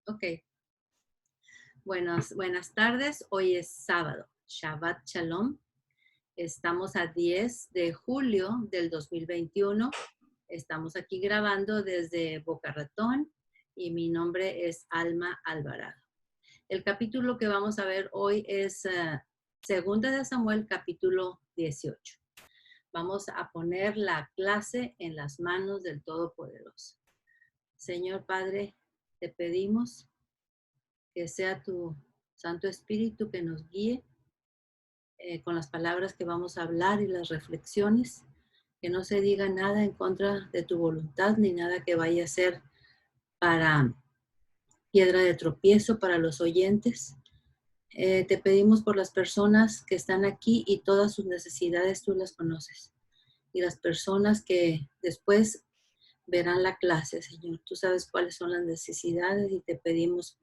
Ok, buenas tardes. Hoy es sábado, Shabbat Shalom. Estamos a 10 de julio del 2021. Estamos aquí grabando desde Boca Ratón y mi nombre es Alma Alvarado. El capítulo que vamos a ver hoy es Segunda de Samuel, capítulo 18. Vamos a poner la clase en las manos del Todopoderoso. Señor Padre, te pedimos que sea tu Santo Espíritu que nos guíe con las palabras que vamos a hablar y las reflexiones, que no se diga nada en contra de tu voluntad ni nada que vaya a ser para piedra de tropiezo para los oyentes. Te pedimos por las personas que están aquí y todas sus necesidades tú las conoces. Y las personas que después verán la clase, Señor, tú sabes cuáles son las necesidades y te pedimos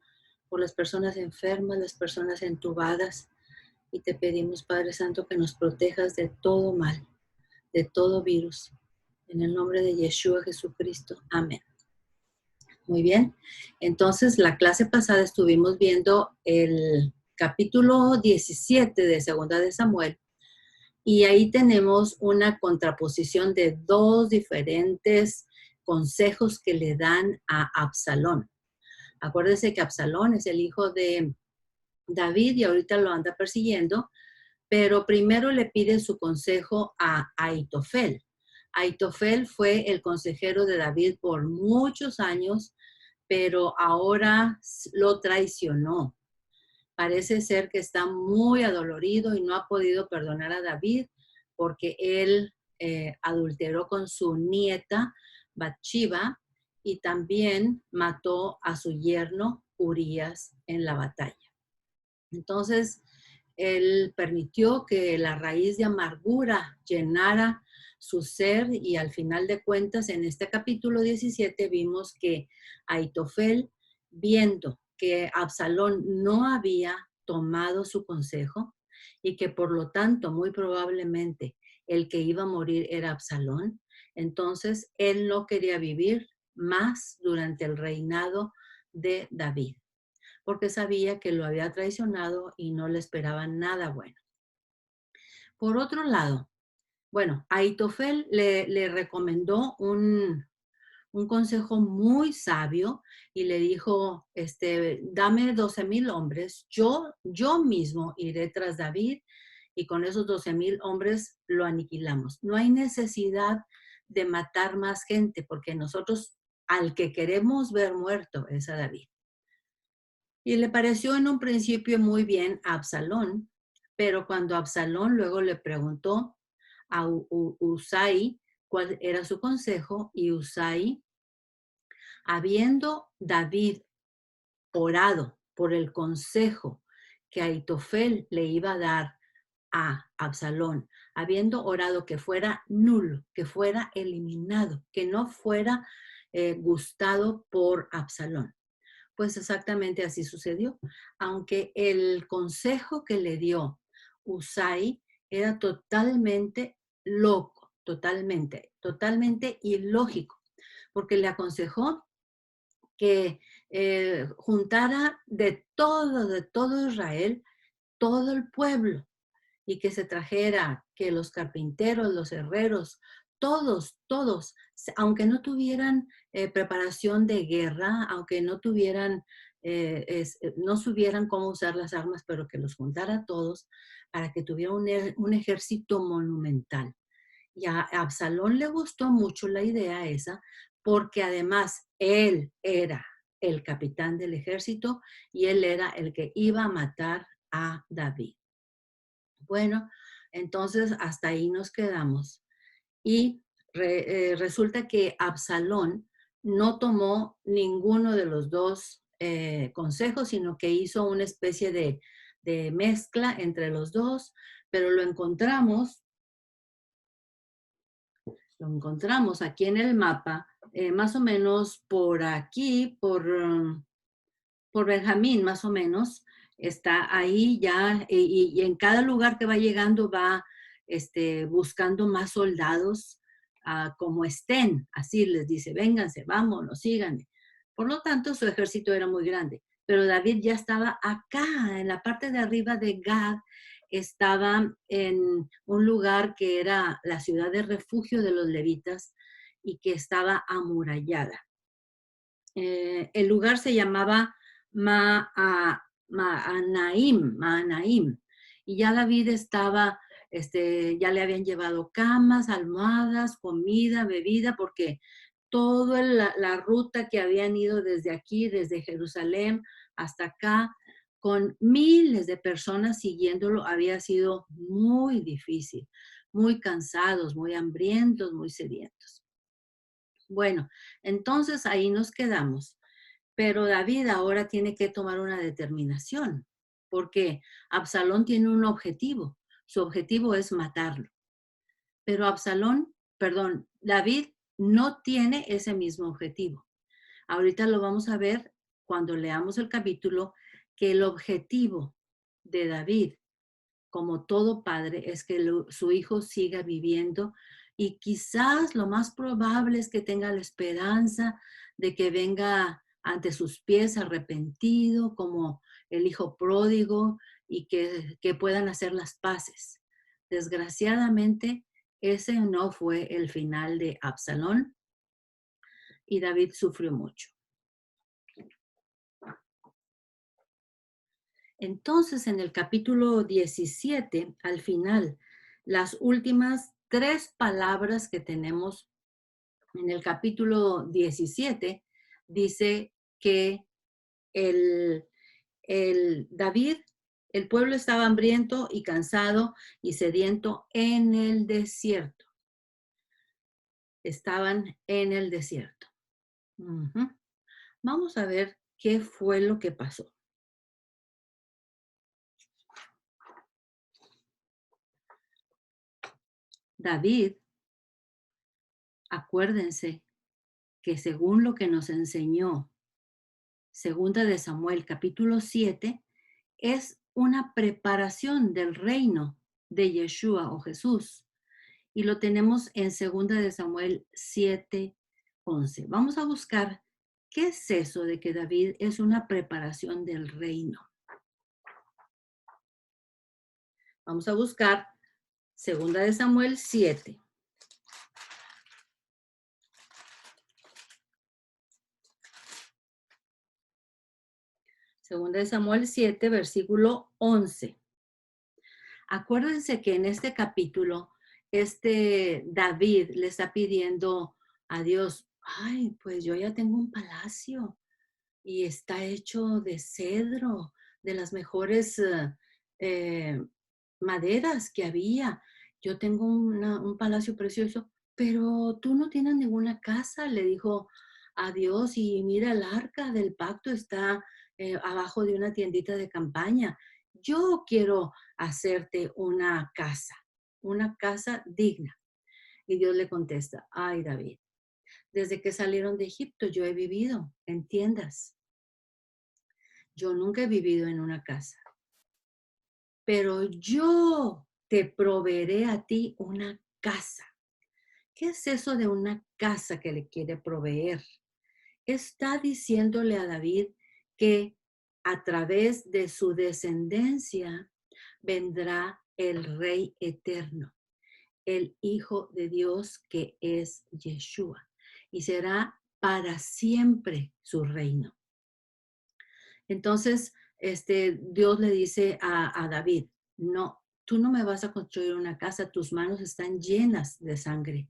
por las personas enfermas, las personas entubadas, y te pedimos, Padre Santo, que nos protejas de todo mal, de todo virus. En el nombre de Yeshua Jesucristo. Amén. Muy bien. Entonces, la clase pasada estuvimos viendo el capítulo 17 de Segunda de Samuel, y ahí tenemos una contraposición de dos diferentes consejos que le dan a Absalón. Acuérdense que Absalón es el hijo de David y ahorita lo anda persiguiendo, pero primero le pide su consejo a Aitofel. Aitofel fue el consejero de David por muchos años, pero ahora lo traicionó. Parece ser que está muy adolorido y no ha podido perdonar a David porque él adulteró con su nieta Bathsheba y también mató a su yerno Urías en la batalla. Entonces, él permitió que la raíz de amargura llenara su ser y al final de cuentas, en este capítulo 17 vimos que Aitofel, viendo que Absalón no había tomado su consejo y que por lo tanto muy probablemente el que iba a morir era Absalón, entonces él no quería vivir más durante el reinado de David, porque sabía que lo había traicionado y no le esperaba nada bueno. Por otro lado, bueno, Aitofel le recomendó un consejo muy sabio y le dijo, dame 12,000 hombres, yo mismo iré tras David y con esos 12,000 hombres lo aniquilamos. No hay necesidad de matar más gente porque nosotros al que queremos ver muerto es a David. Y le pareció en un principio muy bien a Absalón, pero cuando Absalón luego le preguntó a Usai cuál era su consejo, y Usai, habiendo David orado por el consejo que Aitofel le iba a dar a Absalón, habiendo orado que fuera nulo, que fuera eliminado, que no fuera gustado por Absalón. Pues exactamente así sucedió, aunque el consejo que le dio Usai era totalmente loco, totalmente ilógico, porque le aconsejó que juntara de todo Israel, todo el pueblo, y que se trajera, que los carpinteros, los herreros, todos, aunque no tuvieran preparación de guerra, aunque no tuvieran, no supieran cómo usar las armas, pero que los juntara todos para que tuviera un ejército monumental. Y a Absalón le gustó mucho la idea esa, porque además él era el capitán del ejército y él era el que iba a matar a David. Bueno, entonces hasta ahí nos quedamos. Y resulta que Absalón no tomó ninguno de los dos consejos, sino que hizo una especie de mezcla entre los dos, pero lo encontramos aquí en el mapa, más o menos por aquí, por Benjamín, más o menos, está ahí ya, y en cada lugar que va llegando va buscando más soldados como estén, así les dice, vénganse, vámonos, síganme. Por lo tanto, su ejército era muy grande. Pero David ya estaba acá, en la parte de arriba de Gad, estaba en un lugar que era la ciudad de refugio de los levitas y que estaba amurallada. El lugar se llamaba Maanaim, y ya David estaba, ya le habían llevado camas, almohadas, comida, bebida, porque toda la ruta que habían ido desde aquí, desde Jerusalén hasta acá, con miles de personas siguiéndolo, había sido muy difícil, muy cansados, muy hambrientos, muy sedientos. Bueno, entonces ahí nos quedamos. Pero David ahora tiene que tomar una determinación, porque Absalón tiene un objetivo. Su objetivo es matarlo. Pero David no tiene ese mismo objetivo. Ahorita lo vamos a ver cuando leamos el capítulo, que el objetivo de David, como todo padre, es que su hijo siga viviendo, y quizás lo más probable es que tenga la esperanza de que venga ante sus pies arrepentido como el hijo pródigo, y que puedan hacer las paces. Desgraciadamente, ese no fue el final de Absalón, y David sufrió mucho. Entonces, en el capítulo 17, al final, las últimas 3 palabras que tenemos en el capítulo 17, dice que David, el pueblo estaba hambriento y cansado y sediento en el desierto. Estaban en el desierto. Vamos a ver qué fue lo que pasó. David, acuérdense que según lo que nos enseñó Segunda de Samuel, capítulo 7, es una preparación del reino de Yeshua o Jesús. Y lo tenemos en Segunda de Samuel 7:11. Vamos a buscar qué es eso de que David es una preparación del reino. Vamos a buscar Segunda de Samuel 7. Segunda de Samuel 7, versículo 11. Acuérdense que en este capítulo, David le está pidiendo a Dios, ay, pues yo ya tengo un palacio y está hecho de cedro, de las mejores eh, maderas que había. Yo tengo un palacio precioso, pero tú no tienes ninguna casa, le dijo a Dios, y mira, el arca del pacto está abajo de una tiendita de campaña. Yo quiero hacerte una casa digna. Y Dios le contesta, ay, David, desde que salieron de Egipto yo he vivido en tiendas. Yo nunca he vivido en una casa, pero yo te proveeré a ti una casa. ¿Qué es eso de una casa que le quiere proveer? Está diciéndole a David que a través de su descendencia vendrá el Rey eterno, el Hijo de Dios que es Yeshua, y será para siempre su reino. Entonces, Dios le dice a David, no, tú no me vas a construir una casa, tus manos están llenas de sangre,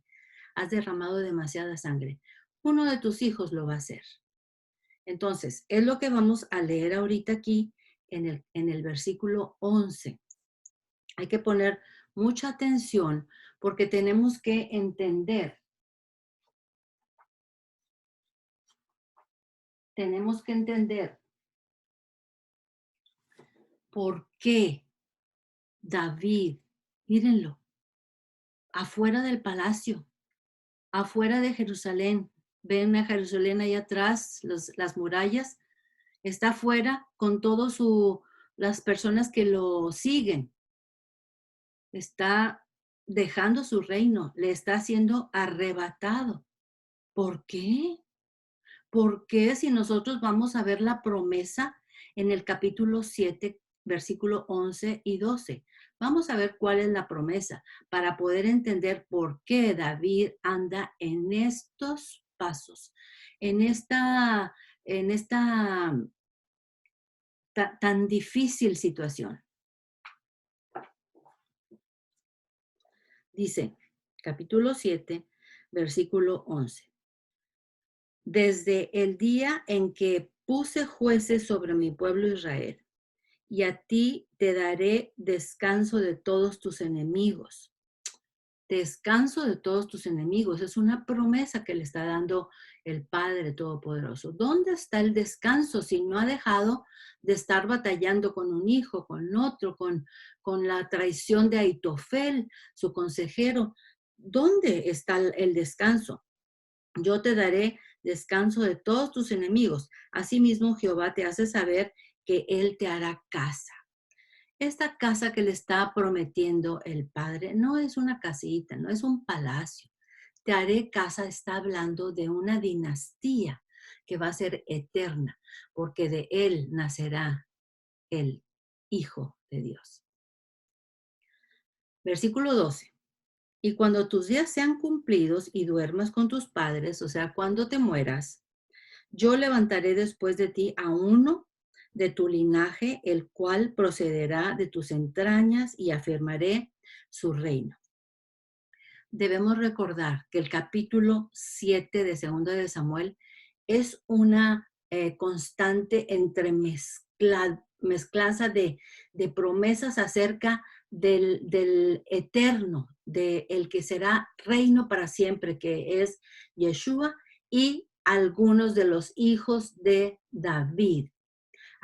has derramado demasiada sangre. Uno de tus hijos lo va a hacer. Entonces, es lo que vamos a leer ahorita aquí en el versículo 11. Hay que poner mucha atención porque tenemos que entender. Tenemos que entender por qué David, mírenlo, afuera del palacio, afuera de Jerusalén. Ven a Jerusalén ahí atrás, las murallas. Está afuera con todas las personas que lo siguen. Está dejando su reino, le está siendo arrebatado. ¿Por qué? ¿Por qué si nosotros vamos a ver la promesa en el capítulo 7, versículo 11 y 12? Vamos a ver cuál es la promesa para poder entender por qué David anda en estos pasos, en esta tan difícil situación. Dice, capítulo 7, versículo 11. Desde el día en que puse jueces sobre mi pueblo Israel, y a ti te daré descanso de todos tus enemigos. Descanso de todos tus enemigos. Es una promesa que le está dando el Padre Todopoderoso. ¿Dónde está el descanso si no ha dejado de estar batallando con un hijo, con otro, con la traición de Aitofel, su consejero? ¿Dónde está el descanso? Yo te daré descanso de todos tus enemigos. Asimismo, Jehová te hace saber que Él te hará casa. Esta casa que le está prometiendo el Padre no es una casita, no es un palacio. Te haré casa está hablando de una dinastía que va a ser eterna, porque de Él nacerá el Hijo de Dios. Versículo 12. Y cuando tus días sean cumplidos y duermas con tus padres, o sea, cuando te mueras, yo levantaré después de ti a uno de tu linaje, el cual procederá de tus entrañas y afirmaré su reino. Debemos recordar que el capítulo 7 de 2 de Samuel es una constante mezclanza de promesas acerca del eterno, del que será reino para siempre, que es Yeshua, y algunos de los hijos de David.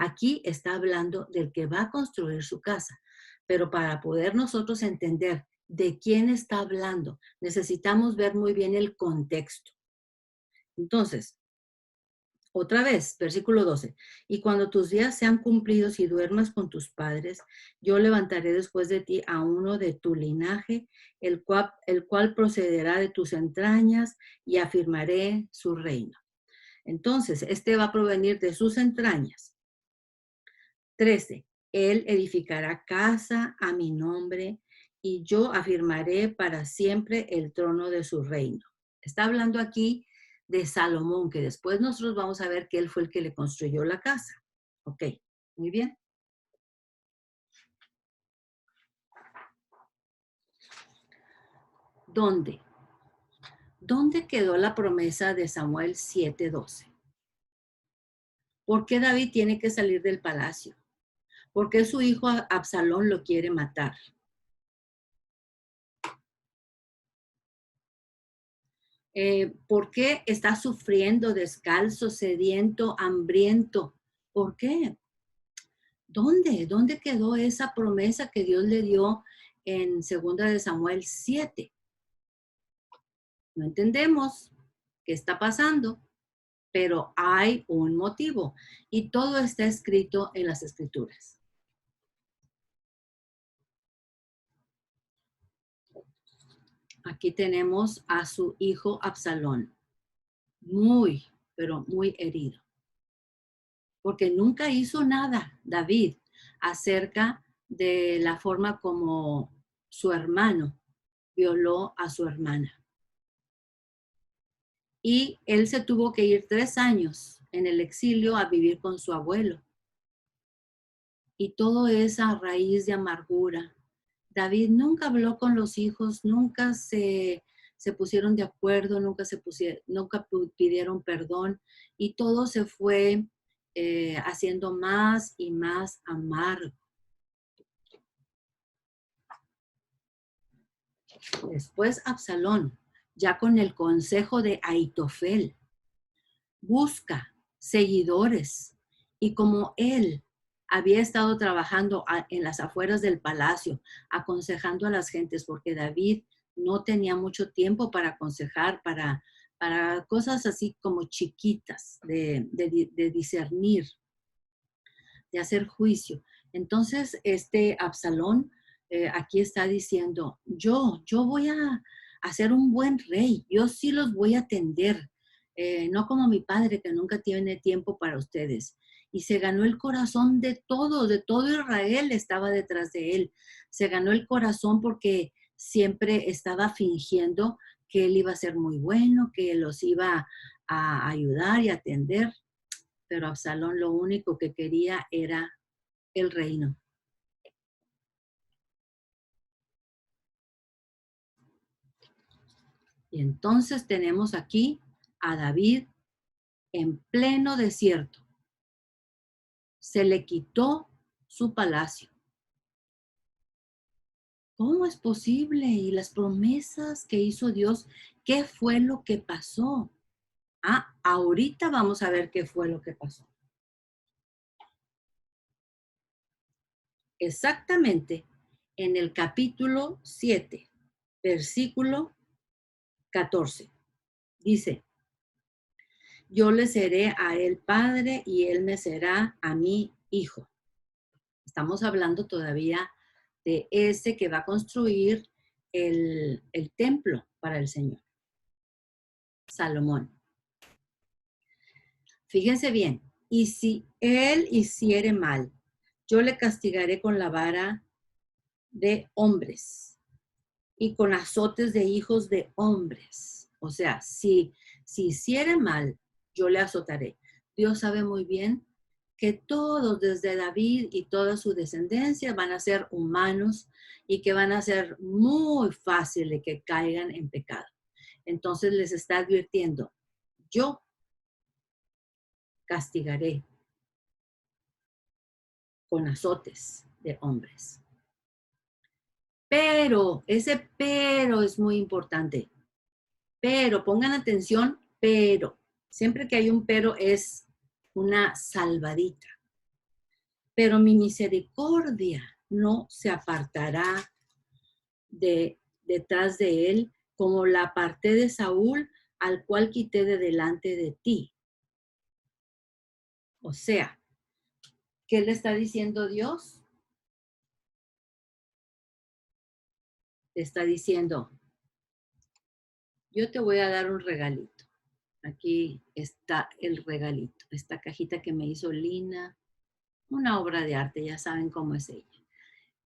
Aquí está hablando del que va a construir su casa, pero para poder nosotros entender de quién está hablando, necesitamos ver muy bien el contexto. Entonces, otra vez, versículo 12. Y cuando tus días sean cumplidos y duermas con tus padres, yo levantaré después de ti a uno de tu linaje, el cual procederá de tus entrañas y afirmaré su reino. Entonces, este va a provenir de sus entrañas. 13. Él edificará casa a mi nombre y yo afirmaré para siempre el trono de su reino. Está hablando aquí de Salomón, que después nosotros vamos a ver que él fue el que le construyó la casa. Ok, muy bien. ¿Dónde? ¿Dónde quedó la promesa de Samuel 7:12? ¿Por qué David tiene que salir del palacio? ¿Por qué su hijo Absalón lo quiere matar? ¿Por qué está sufriendo, descalzo, sediento, hambriento? ¿Por qué? ¿Dónde? ¿Dónde quedó esa promesa que Dios le dio en 2 de Samuel 7? No entendemos qué está pasando, pero hay un motivo y todo está escrito en las Escrituras. Aquí tenemos a su hijo Absalón, muy, pero muy herido, porque nunca hizo nada David acerca de la forma como su hermano violó a su hermana. Y él se tuvo que ir 3 años en el exilio a vivir con su abuelo. Y todo es a raíz de amargura. David nunca habló con los hijos, nunca se pusieron de acuerdo, nunca pidieron perdón y todo se fue haciendo más y más amargo. Después Absalón, ya con el consejo de Aitofel, busca seguidores y como él había estado trabajando en las afueras del palacio, aconsejando a las gentes, porque David no tenía mucho tiempo para aconsejar, para cosas así como chiquitas, de discernir, de hacer juicio. Entonces, Absalón aquí está diciendo, yo voy a ser un buen rey, yo sí los voy a atender. no como mi padre que nunca tiene tiempo para ustedes. Y se ganó el corazón de todo Israel estaba detrás de él. Se ganó el corazón porque siempre estaba fingiendo que él iba a ser muy bueno, que los iba a ayudar y atender. Pero Absalón lo único que quería era el reino. Y entonces tenemos aquí a David en pleno desierto. Se le quitó su palacio. ¿Cómo es posible? Y las promesas que hizo Dios, ¿qué fue lo que pasó? Ahorita vamos a ver qué fue lo que pasó. Exactamente en el capítulo 7, versículo 14. Dice, yo le seré a él padre y él me será a mí hijo. Estamos hablando todavía de ese que va a construir el templo para el Señor, Salomón. Fíjense bien, y si él hiciere mal, yo le castigaré con la vara de hombres y con azotes de hijos de hombres. O sea, si hiciere mal, yo le azotaré. Dios sabe muy bien que todos, desde David y toda su descendencia, van a ser humanos y que van a ser muy fácil de que caigan en pecado. Entonces les está advirtiendo, yo castigaré con azotes de hombres. Pero, ese pero es muy importante. Pero, pongan atención, pero. Siempre que hay un pero es una salvadita. Pero mi misericordia no se apartará detrás de él, como la aparté de Saúl, al cual quité de delante de ti. O sea, ¿qué le está diciendo Dios? Le está diciendo, yo te voy a dar un regalito. Aquí está el regalito, esta cajita que me hizo Lina, una obra de arte, ya saben cómo es ella.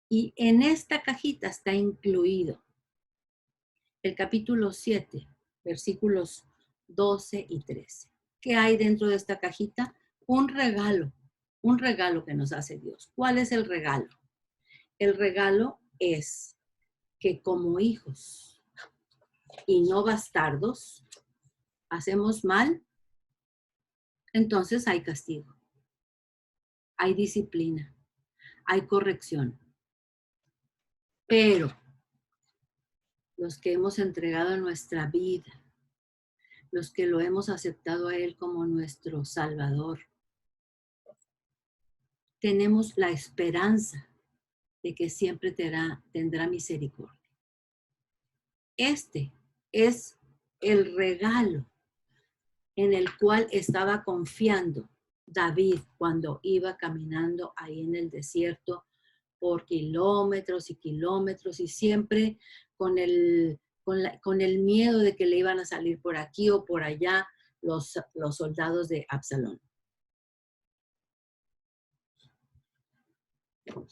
Y en esta cajita está incluido el capítulo 7, versículos 12 y 13. ¿Qué hay dentro de esta cajita? Un regalo que nos hace Dios. ¿Cuál es el regalo? El regalo es que como hijos y no bastardos, hacemos mal, entonces hay castigo, hay disciplina, hay corrección. Pero los que hemos entregado nuestra vida, los que lo hemos aceptado a Él como nuestro Salvador, tenemos la esperanza de que siempre tendrá misericordia. Este es el regalo en el cual estaba confiando David cuando iba caminando ahí en el desierto por kilómetros y kilómetros y siempre con el miedo de que le iban a salir por aquí o por allá los soldados de Absalón.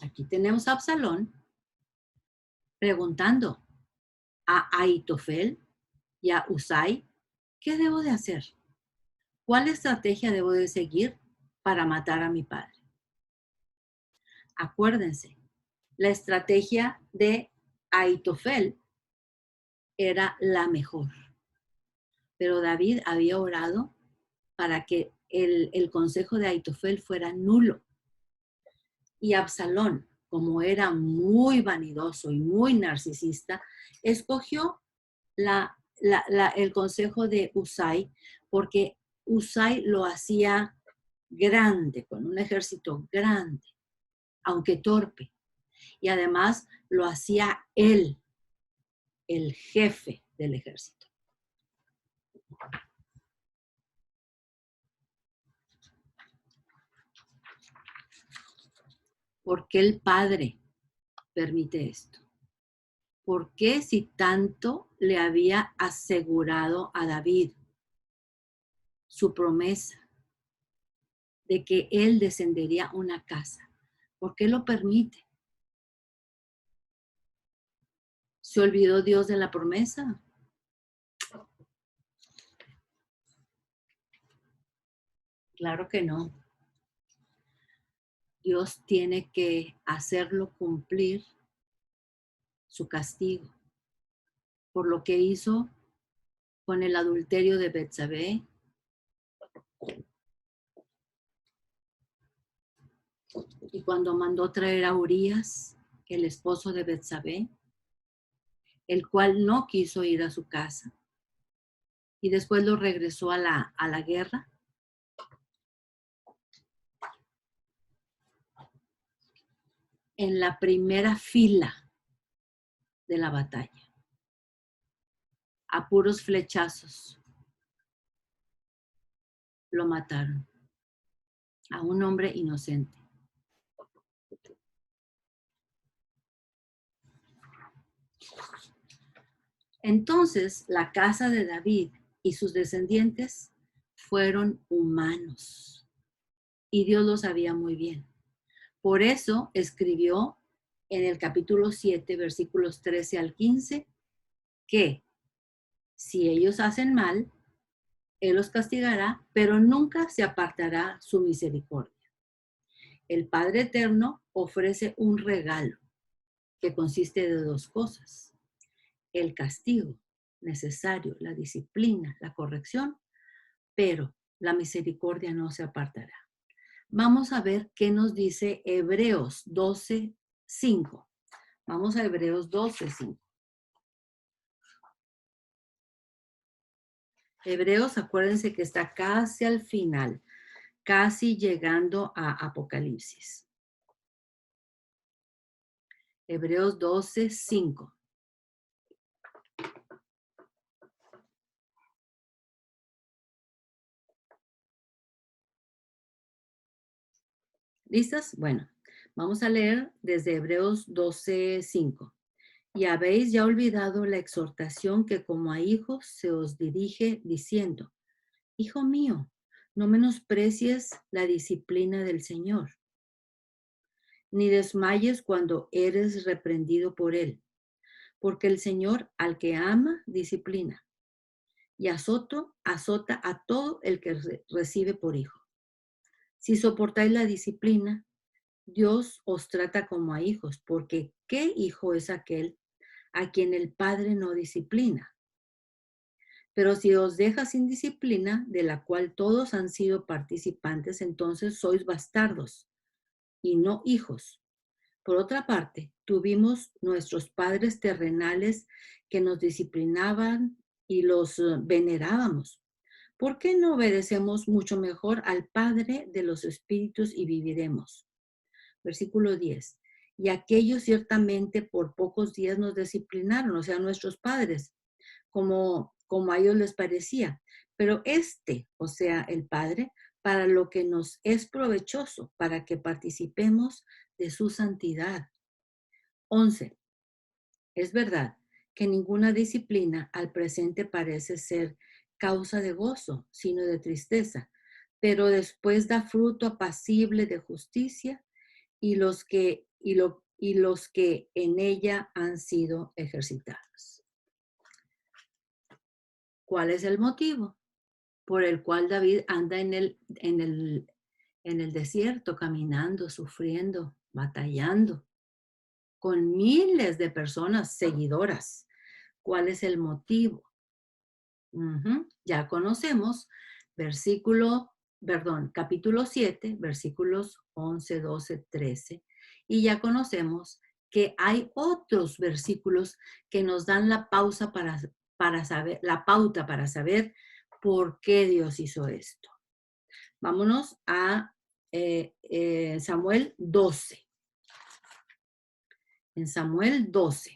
Aquí tenemos a Absalón preguntando a Ahitofel y a Usai, ¿qué debo de hacer? ¿Cuál estrategia debo de seguir para matar a mi padre? Acuérdense, la estrategia de Ahitofel era la mejor. Pero David había orado para que el consejo de Ahitofel fuera nulo. Y Absalón, como era muy vanidoso y muy narcisista, escogió el consejo de Usai porque Usai lo hacía grande, con un ejército grande, aunque torpe. Y además lo hacía él, el jefe del ejército. ¿Por qué el Padre permite esto? ¿Por qué si tanto le había asegurado a David su promesa de que él descendería a una casa. ¿Por qué lo permite? ¿Se olvidó Dios de la promesa? Claro que no. Dios tiene que hacerlo cumplir su castigo por lo que hizo con el adulterio de Betsabé, y cuando mandó traer a Urías, el esposo de Betsabé, el cual no quiso ir a su casa, y después lo regresó a la guerra. En la primera fila de la batalla, a puros flechazos, lo mataron, a un hombre inocente. Entonces, la casa de David y sus descendientes fueron humanos, y Dios lo sabía muy bien. Por eso escribió en el capítulo 7, versículos 13 al 15, que si ellos hacen mal, Él los castigará, pero nunca se apartará su misericordia. El Padre Eterno ofrece un regalo que consiste de dos cosas: el castigo necesario, la disciplina, la corrección, pero la misericordia no se apartará. Vamos a ver qué nos dice Hebreos 12:5. Vamos a Hebreos 12:5. Hebreos, acuérdense que está casi al final, casi llegando a Apocalipsis. Hebreos 12:5. ¿Listas? Bueno, vamos a leer desde Hebreos 12:5. Y habéis ya olvidado la exhortación que como a hijos se os dirige diciendo: Hijo mío, no menosprecies la disciplina del Señor, ni desmayes cuando eres reprendido por Él, porque el Señor al que ama disciplina, y azota a todo el que recibe por hijo. Si soportáis la disciplina, Dios os trata como a hijos, porque ¿qué hijo es aquel a quien el Padre no disciplina? Pero si os deja sin disciplina, de la cual todos han sido participantes, entonces sois bastardos y no hijos. Por otra parte, tuvimos nuestros padres terrenales que nos disciplinaban y los venerábamos. ¿Por qué no obedecemos mucho mejor al Padre de los Espíritus y viviremos? Versículo 10. Y aquellos ciertamente por pocos días nos disciplinaron, o sea, nuestros padres, como a ellos les parecía. Pero o sea, el Padre, para lo que nos es provechoso, para que participemos de su santidad. 11. Es verdad que ninguna disciplina al presente parece ser causa de gozo, sino de tristeza, pero después da fruto apacible de justicia y los que en ella han sido ejercitados. ¿Cuál es el motivo por el cual David anda en el desierto, caminando, sufriendo, batallando, con miles de personas seguidoras? ¿Cuál es el motivo? Ya conocemos capítulo 7, versículos 11, 12, 13, y ya conocemos que hay otros versículos que nos dan la pauta para saber por qué Dios hizo esto. Vámonos a Samuel 12. En Samuel 12.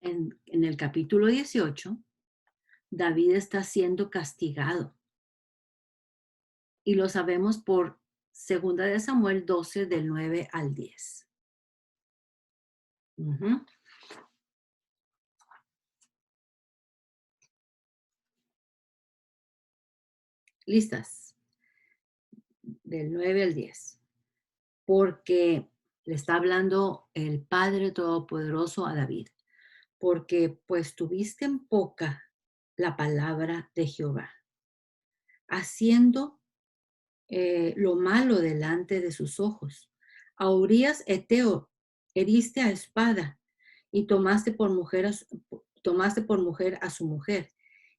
En el capítulo 18, David está siendo castigado. Y lo sabemos por 2 de Samuel 12, del 9 al 10. Ujú. Listas, del 9 al 10. Porque le está hablando el Padre Todopoderoso a David. Porque pues tuviste en poca la palabra de Jehová, haciendo lo malo delante de sus ojos. A Urías Eteo heriste a espada y tomaste por mujer a su mujer,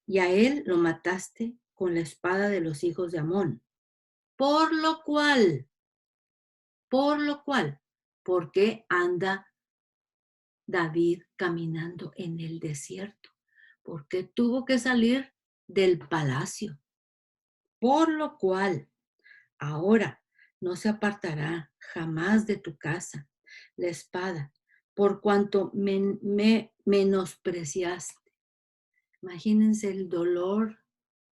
y a él lo mataste con la espada de los hijos de Amón. Por lo cual, ¿por qué anda David caminando en el desierto? Porque tuvo que salir del palacio. Por lo cual, ahora no se apartará jamás de tu casa la espada, por cuanto me menospreciaste. Imagínense el dolor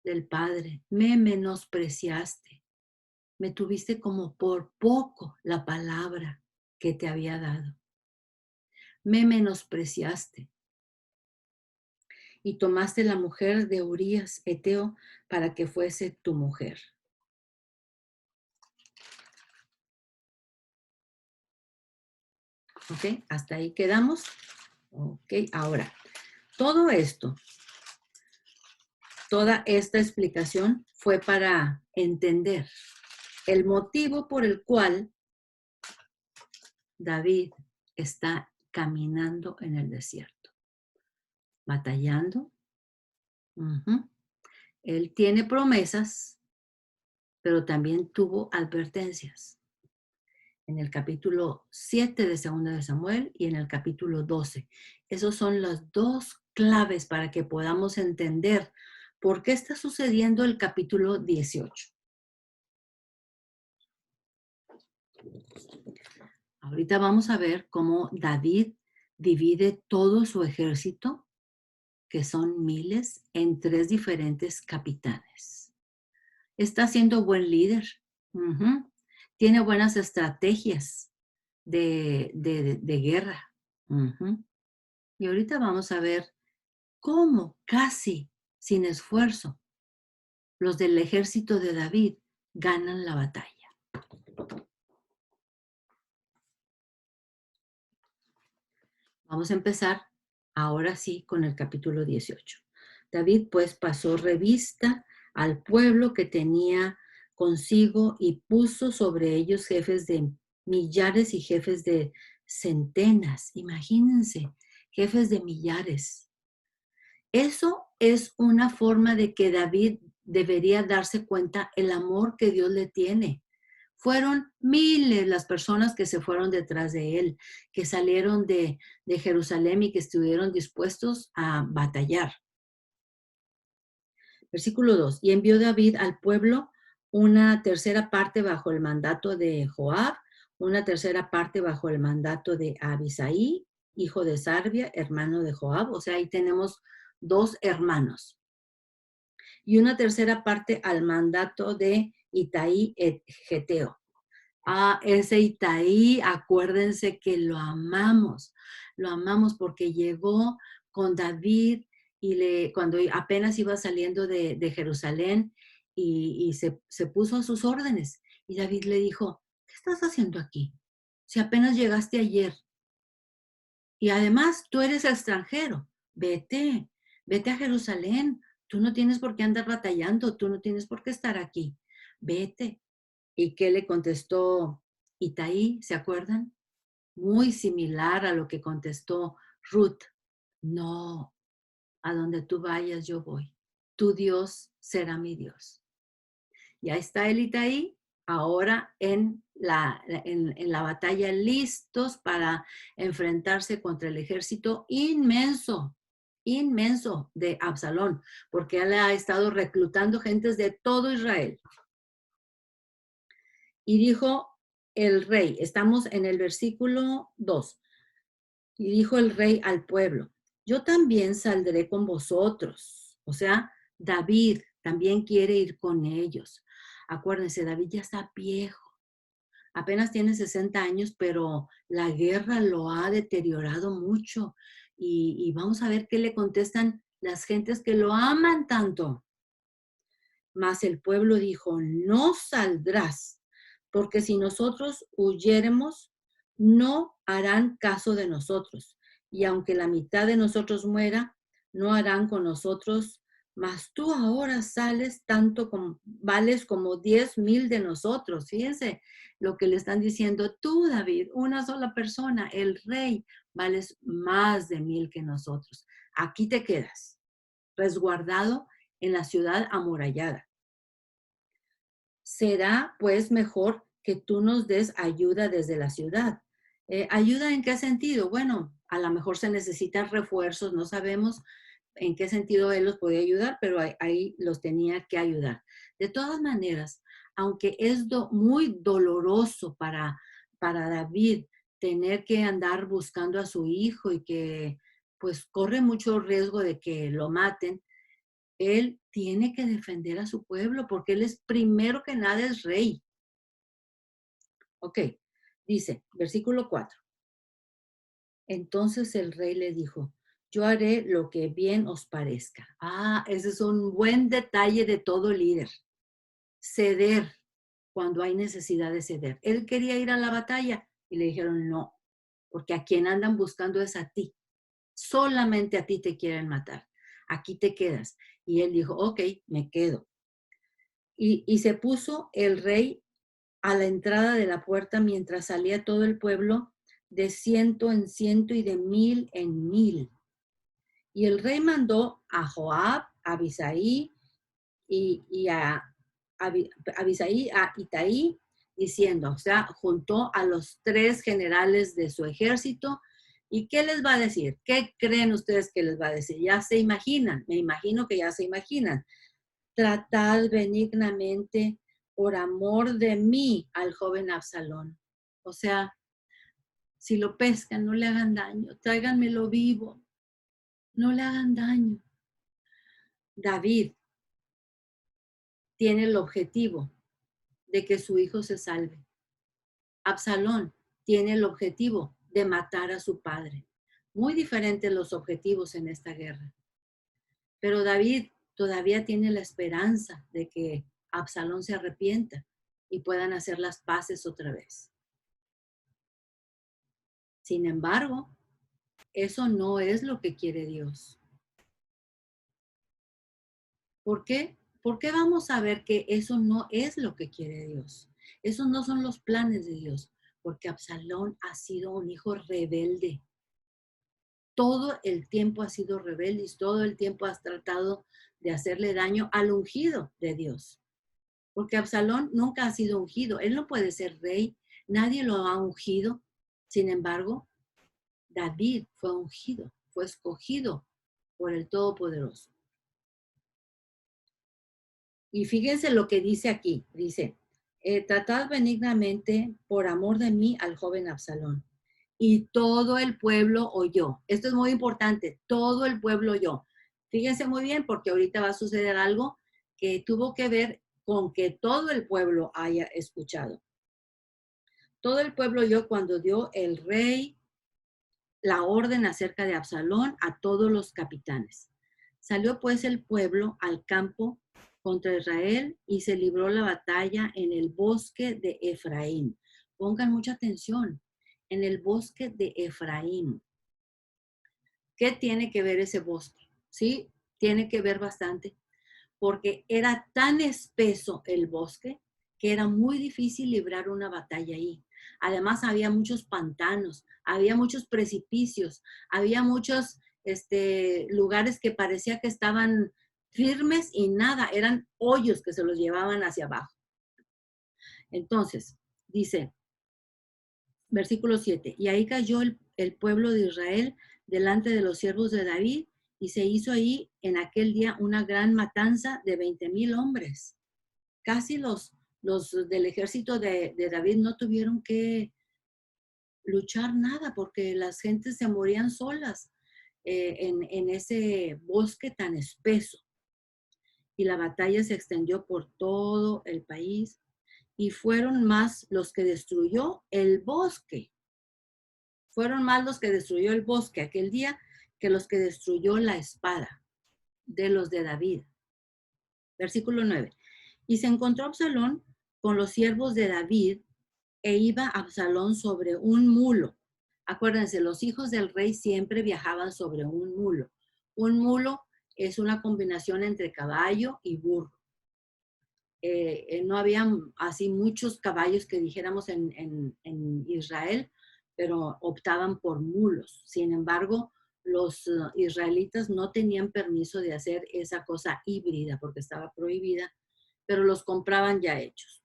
del padre. Me menospreciaste. Me tuviste como por poco la palabra que te había dado. Me menospreciaste y tomaste la mujer de Urías Eteo para que fuese tu mujer. ¿Ok? Hasta ahí quedamos. Ok, ahora, todo esto, toda esta explicación fue para entender el motivo por el cual David está caminando en el desierto, batallando. Uh-huh. Él tiene promesas, pero también tuvo advertencias. En el capítulo 7 de 2 de Samuel y en el capítulo 12. Esos son las dos claves para que podamos entender por qué está sucediendo el capítulo 18. Ahorita vamos a ver cómo David divide todo su ejército, que son miles, en 3 diferentes capitanes. Está siendo buen líder. Uh-huh. Tiene buenas estrategias de guerra. Uh-huh. Y ahorita vamos a ver cómo casi sin esfuerzo los del ejército de David ganan la batalla. Vamos a empezar ahora sí con el capítulo 18. David pues pasó revista al pueblo que tenía consigo y puso sobre ellos jefes de millares y jefes de centenas. Imagínense, jefes de millares. Eso es una forma de que David debería darse cuenta el amor que Dios le tiene. Fueron miles las personas que se fueron detrás de él, que salieron de Jerusalén y que estuvieron dispuestos a batallar. Versículo 2. Y envió David al pueblo una tercera parte bajo el mandato de Joab, una tercera parte bajo el mandato de Abisaí, hijo de Sarbia, hermano de Joab. O sea, ahí tenemos 2 hermanos. Y una tercera parte al mandato de Itaí Geteo. Ese Itaí, acuérdense que lo amamos porque llegó con David y cuando apenas iba saliendo de Jerusalén y se puso a sus órdenes. Y David le dijo, ¿qué estás haciendo aquí? Si apenas llegaste ayer. Y además tú eres extranjero, vete a Jerusalén. Tú no tienes por qué andar batallando, tú no tienes por qué estar aquí. Vete. ¿Y qué le contestó Itaí? ¿Se acuerdan? Muy similar a lo que contestó Ruth. No, a donde tú vayas yo voy. Tu Dios será mi Dios. Ya está el Itaí ahora en la batalla, listos para enfrentarse contra el ejército inmenso de Absalón, porque él ha estado reclutando gentes de todo Israel. Y dijo el rey, estamos en el versículo 2, y dijo el rey al pueblo, yo también saldré con vosotros. O sea, David también quiere ir con ellos. Acuérdense, David ya está viejo. Apenas tiene 60 años, pero la guerra lo ha deteriorado mucho. Y vamos a ver qué le contestan las gentes que lo aman tanto. Mas el pueblo dijo, no saldrás, porque si nosotros huyéremos, no harán caso de nosotros. Y aunque la mitad de nosotros muera, no harán con nosotros. Mas tú ahora sales tanto como, vales como 10,000 de nosotros. Fíjense lo que le están diciendo. Tú, David, una sola persona, el rey, vales más de 1,000 que nosotros. Aquí te quedas, resguardado en la ciudad amurallada. Será pues mejor que tú nos des ayuda desde la ciudad. ¿Ayuda en qué sentido? Bueno, a lo mejor se necesitan refuerzos, no sabemos en qué sentido él los podía ayudar, pero ahí los tenía que ayudar. De todas maneras, aunque es muy doloroso para David tener que andar buscando a su hijo y que pues corre mucho riesgo de que lo maten, él tiene que defender a su pueblo porque él es primero que nada es rey. Ok, dice, versículo 4. Entonces el rey le dijo, yo haré lo que bien os parezca. Ese es un buen detalle de todo líder. Ceder cuando hay necesidad de ceder. Él quería ir a la batalla y le dijeron no, porque a quien andan buscando es a ti. Solamente a ti te quieren matar. Aquí te quedas. Y él dijo, ok, me quedo. Y se puso el rey a la entrada de la puerta mientras salía todo el pueblo de 100 en 100 y de 1000 en 1000. Y el rey mandó a Joab, a Abisaí y a Abisaí, a Itaí, diciendo, o sea, juntó a los 3 generales de su ejército. ¿Y qué les va a decir? ¿Qué creen ustedes que les va a decir? Ya se imaginan, me imagino que ya se imaginan. Tratad benignamente por amor de mí al joven Absalón. O sea, si lo pescan, no le hagan daño, tráiganmelo vivo, no le hagan daño. David tiene el objetivo de que su hijo se salve. Absalón tiene el objetivo de matar a su padre. Muy diferentes los objetivos en esta guerra. Pero David todavía tiene la esperanza de que Absalón se arrepienta y puedan hacer las paces otra vez. Sin embargo, eso no es lo que quiere Dios. ¿Por qué? ¿Por qué vamos a ver que eso no es lo que quiere Dios? Esos no son los planes de Dios, porque Absalón ha sido un hijo rebelde. Todo el tiempo ha sido rebelde y todo el tiempo has tratado de hacerle daño al ungido de Dios. Porque Absalón nunca ha sido ungido. Él no puede ser rey. Nadie lo ha ungido. Sin embargo, David fue ungido, fue escogido por el Todopoderoso. Y fíjense lo que dice aquí. Dice, tratad benignamente por amor de mí al joven Absalón. Y todo el pueblo oyó. Esto es muy importante. Todo el pueblo oyó. Fíjense muy bien porque ahorita va a suceder algo que tuvo que ver con que todo el pueblo haya escuchado. Todo el pueblo oyó cuando dio el rey la orden acerca de Absalón a todos los capitanes. Salió pues el pueblo al campo contra Israel y se libró la batalla en el bosque de Efraín. Pongan mucha atención, en el bosque de Efraín. ¿Qué tiene que ver ese bosque? Sí, tiene que ver bastante, porque era tan espeso el bosque que era muy difícil librar una batalla ahí. Además, había muchos pantanos, había muchos precipicios, había muchos lugares que parecía que estaban firmes y nada, eran hoyos que se los llevaban hacia abajo. Entonces, dice, versículo 7, y ahí cayó el pueblo de Israel delante de los siervos de David, y se hizo ahí en aquel día una gran matanza de 20,000 hombres. Casi los del ejército de David no tuvieron que luchar nada porque las gentes se morían solas en ese bosque tan espeso. Y la batalla se extendió por todo el país y fueron más los que destruyó el bosque. Fueron más los que destruyó el bosque aquel día que los que destruyó la espada de los de David. Versículo 9. Y se encontró Absalón con los siervos de David e iba Absalón sobre un mulo. Acuérdense, los hijos del rey siempre viajaban sobre un mulo. Un mulo es una combinación entre caballo y burro. No había así muchos caballos que dijéramos en Israel, pero optaban por mulos. Sin embargo, los israelitas no tenían permiso de hacer esa cosa híbrida porque estaba prohibida, pero los compraban ya hechos.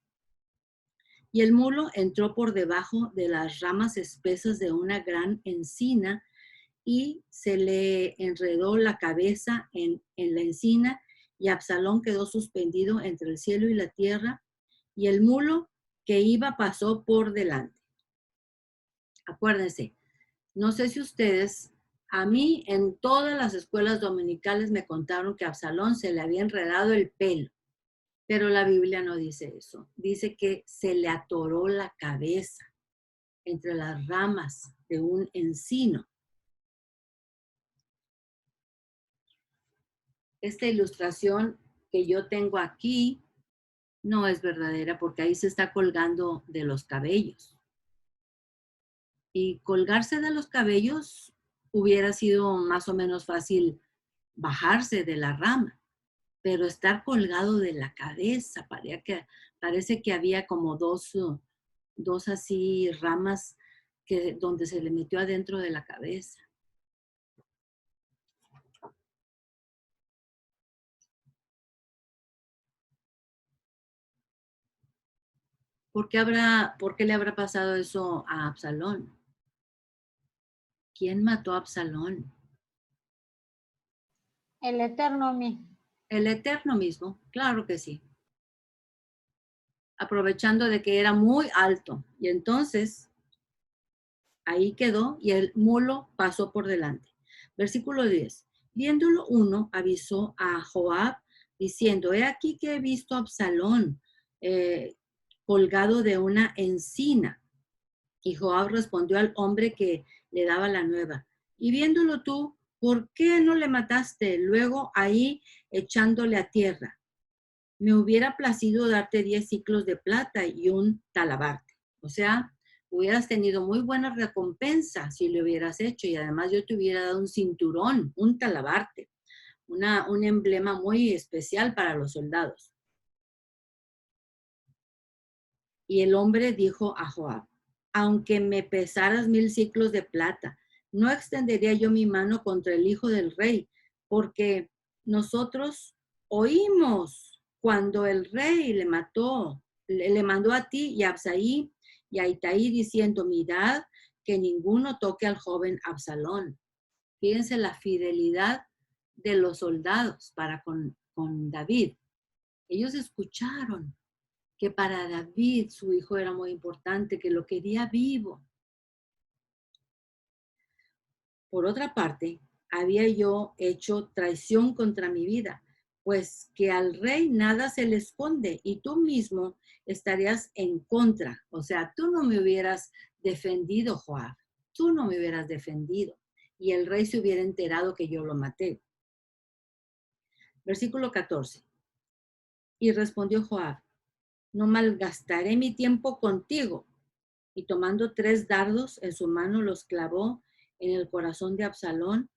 Y el mulo entró por debajo de las ramas espesas de una gran encina y se le enredó la cabeza en la encina y Absalón quedó suspendido entre el cielo y la tierra y el mulo que iba pasó por delante. Acuérdense, no sé si ustedes, a mí en todas las escuelas dominicales me contaron que a Absalón se le había enredado el pelo, pero la Biblia no dice eso. Dice que se le atoró la cabeza entre las ramas de un encino. Esta ilustración que yo tengo aquí no es verdadera porque ahí se está colgando de los cabellos. Y colgarse de los cabellos hubiera sido más o menos fácil bajarse de la rama, pero estar colgado de la cabeza, parece que había como dos así ramas donde se le metió adentro de la cabeza. ¿Por qué le habrá pasado eso a Absalón? ¿Quién mató a Absalón? El Eterno mismo. El Eterno mismo, claro que sí. Aprovechando de que era muy alto. Y entonces, ahí quedó y el mulo pasó por delante. Versículo 10. Viéndolo uno, avisó a Joab diciendo, he aquí que he visto a Absalón colgado de una encina. Y Joab respondió al hombre que le daba la nueva, y viéndolo tú, ¿por qué no le mataste luego ahí echándole a tierra? Me hubiera placido darte 10 ciclos de plata y un talabarte. O sea, hubieras tenido muy buena recompensa si lo hubieras hecho y además yo te hubiera dado un cinturón, un talabarte, un emblema muy especial para los soldados. Y el hombre dijo a Joab, aunque me pesaras 1000 ciclos de plata, no extendería yo mi mano contra el hijo del rey, porque nosotros oímos cuando el rey le mandó a ti y a Absaí y a Itaí diciendo, mirad que ninguno toque al joven Absalón. Fíjense la fidelidad de los soldados para con David. Ellos escucharon que para David su hijo era muy importante, que lo quería vivo. Por otra parte, había yo hecho traición contra mi vida, pues que al rey nada se le esconde y tú mismo estarías en contra. O sea, tú no me hubieras defendido, Joab, tú no me hubieras defendido y el rey se hubiera enterado que yo lo maté. Versículo 14. Y respondió Joab, no malgastaré mi tiempo contigo. Y tomando 3 dardos en su mano los clavó en el corazón de Absalón,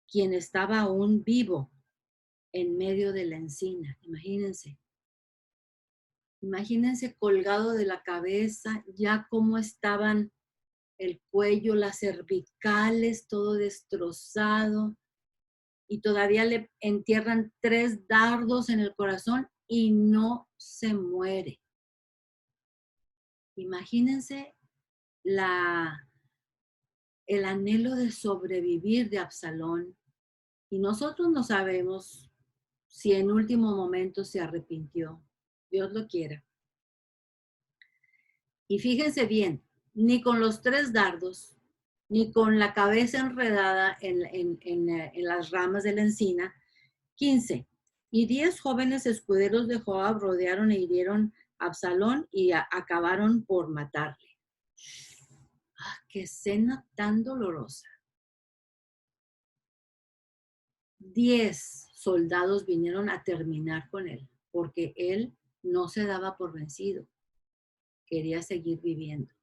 quien estaba aún vivo en medio de la encina. Imagínense colgado de la cabeza, ya cómo estaban el cuello, las cervicales, todo destrozado. Y todavía le entierran 3 dardos en el corazón y no se muere. Imagínense el anhelo de sobrevivir de Absalón. Y nosotros no sabemos si en último momento se arrepintió. Dios lo quiera. Y fíjense bien, ni con los 3 dardos, ni con la cabeza enredada en las ramas de la encina. 15. Y 10 jóvenes escuderos de Joab rodearon e hirieron Absalón y acabaron por matarle. ¡Ah, qué escena tan dolorosa! 10 soldados vinieron a terminar con él, porque él no se daba por vencido, quería seguir viviendo.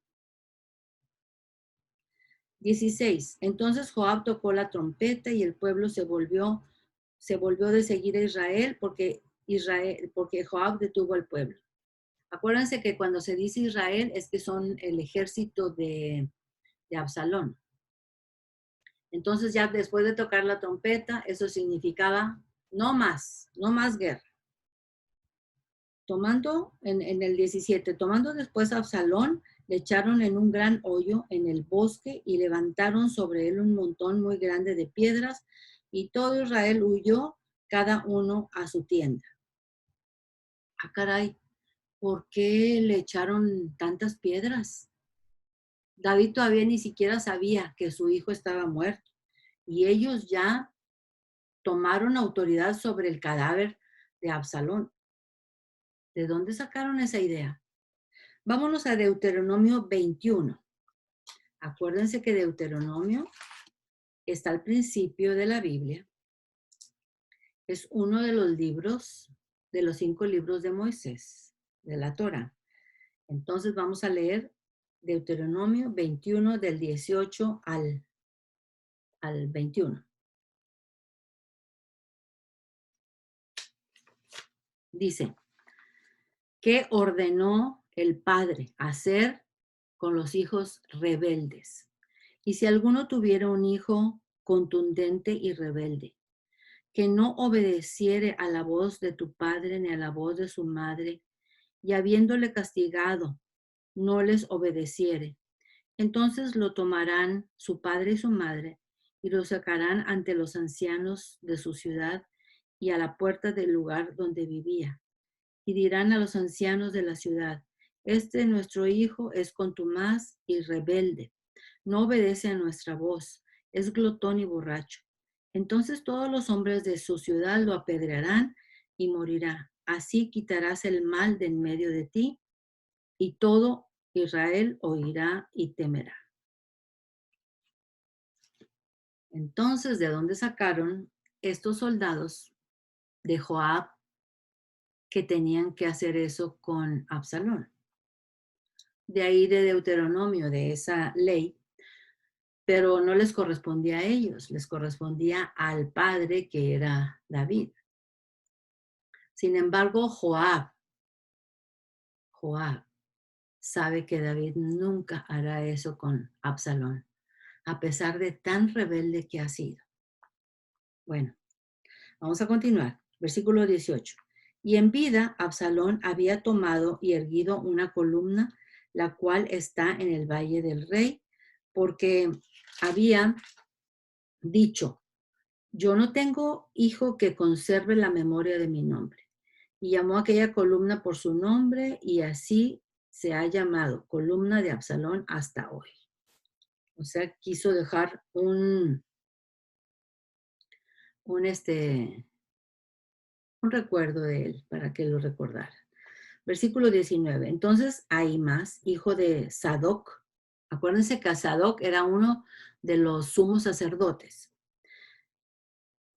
16. Entonces Joab tocó la trompeta y el pueblo se volvió de seguir a Israel porque Joab detuvo al pueblo. Acuérdense que cuando se dice Israel es que son el ejército de Absalón. Entonces ya después de tocar la trompeta, eso significaba no más guerra. Tomando en el 17, tomando después a Absalón, le echaron en un gran hoyo en el bosque y levantaron sobre él un montón muy grande de piedras y todo Israel huyó, cada uno a su tienda. Ah, caray, ¿por qué le echaron tantas piedras? David todavía ni siquiera sabía que su hijo estaba muerto y ellos ya tomaron autoridad sobre el cadáver de Absalón. ¿De dónde sacaron esa idea? Vámonos a Deuteronomio 21. Acuérdense que Deuteronomio está al principio de la Biblia. Es uno de los libros, de los 5 libros de Moisés, de la Torá. Entonces vamos a leer Deuteronomio 21 del 18 al 21. Dice, ¿qué ordenó el padre hacer con los hijos rebeldes? Y si alguno tuviera un hijo contundente y rebelde, que no obedeciere a la voz de tu padre ni a la voz de su madre, y habiéndole castigado, no les obedeciere, entonces lo tomarán su padre y su madre, y lo sacarán ante los ancianos de su ciudad y a la puerta del lugar donde vivía. Y dirán a los ancianos de la ciudad, nuestro hijo es contumaz y rebelde, no obedece a nuestra voz, es glotón y borracho. Entonces todos los hombres de su ciudad lo apedrearán y morirá. Así quitarás el mal de en medio de ti y todo Israel oirá y temerá. Entonces, ¿de dónde sacaron estos soldados de Joab que tenían que hacer eso con Absalón? De ahí de Deuteronomio, de esa ley, pero no les correspondía a ellos, les correspondía al padre que era David. Sin embargo, Joab sabe que David nunca hará eso con Absalón, a pesar de tan rebelde que ha sido. Bueno, vamos a continuar. Versículo 18. Y en vida, Absalón había tomado y erguido una columna, la cual está en el valle del rey, porque había dicho, yo no tengo hijo que conserve la memoria de mi nombre. Y llamó aquella columna por su nombre y así se ha llamado columna de Absalón hasta hoy. O sea, quiso dejar un recuerdo de él para que lo recordara. Versículo 19. Entonces Ahimás, hijo de Sadoc, acuérdense que Sadoc era uno de los sumos sacerdotes,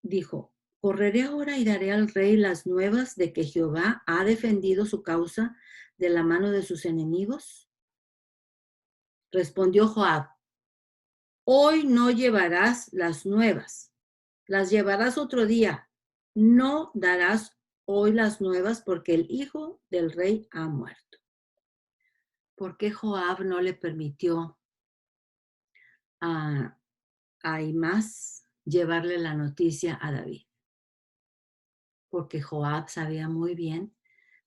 dijo, correré ahora y daré al rey las nuevas de que Jehová ha defendido su causa de la mano de sus enemigos. Respondió Joab, hoy no llevarás las nuevas, las llevarás otro día. No darás hoy las nuevas porque el hijo del rey ha muerto. ¿Por qué Joab no le permitió a Ahimás llevarle la noticia a David? Porque Joab sabía muy bien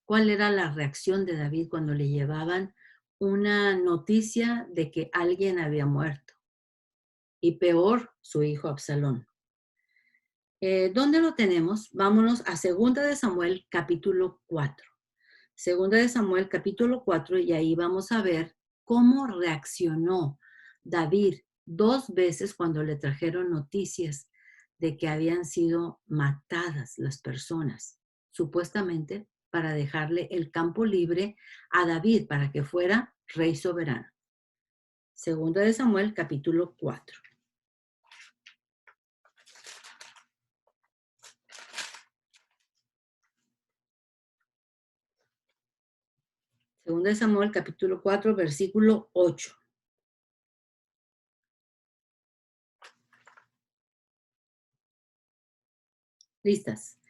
cuál era la reacción de David cuando le llevaban una noticia de que alguien había muerto. Y peor, su hijo Absalón. ¿Dónde lo tenemos? Vámonos a 2 de Samuel, capítulo 4. 2 de Samuel, capítulo 4, y ahí vamos a ver cómo reaccionó David 2 veces cuando le trajeron noticias de que habían sido matadas las personas, supuestamente para dejarle el campo libre a David para que fuera rey soberano. Segunda de Samuel, capítulo 4. Segunda de Samuel, capítulo 4, versículo 8. ¿Listas?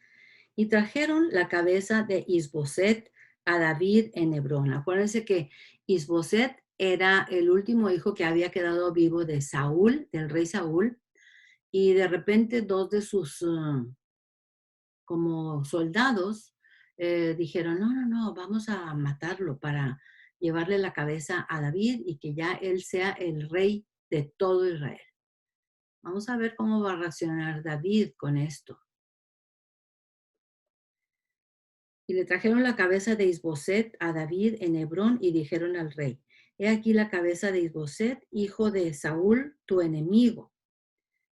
Y trajeron la cabeza de Isboset a David en Hebrón. Acuérdense que Isboset era el último hijo que había quedado vivo de Saúl, del rey Saúl, y de repente dos de sus como soldados dijeron, no, vamos a matarlo para llevarle la cabeza a David y que ya él sea el rey de todo Israel. Vamos a ver cómo va a reaccionar David con esto. Y le trajeron la cabeza de Isboset a David en Hebrón y dijeron al rey, he aquí la cabeza de Isboset, hijo de Saúl, tu enemigo,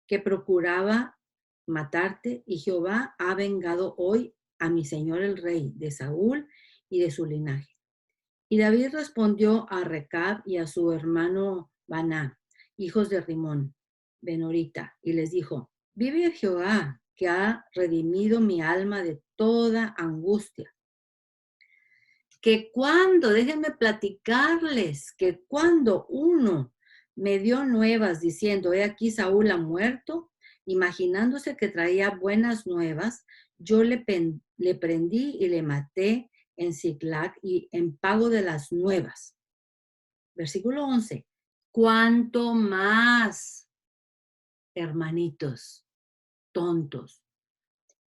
que procuraba matarte, y Jehová ha vengado hoy a mi señor el rey de Saúl y de su linaje. Y David respondió a Recab y a su hermano Baná, hijos de Rimón, Benorita, y les dijo, vive Jehová, que ha redimido mi alma de toda angustia. Que déjenme platicarles, que cuando uno me dio nuevas diciendo, he aquí Saúl ha muerto, imaginándose que traía buenas nuevas, yo le prendí y le maté en Ziklag y en pago de las nuevas. Versículo 11. ¿Cuánto más, hermanitos, tontos?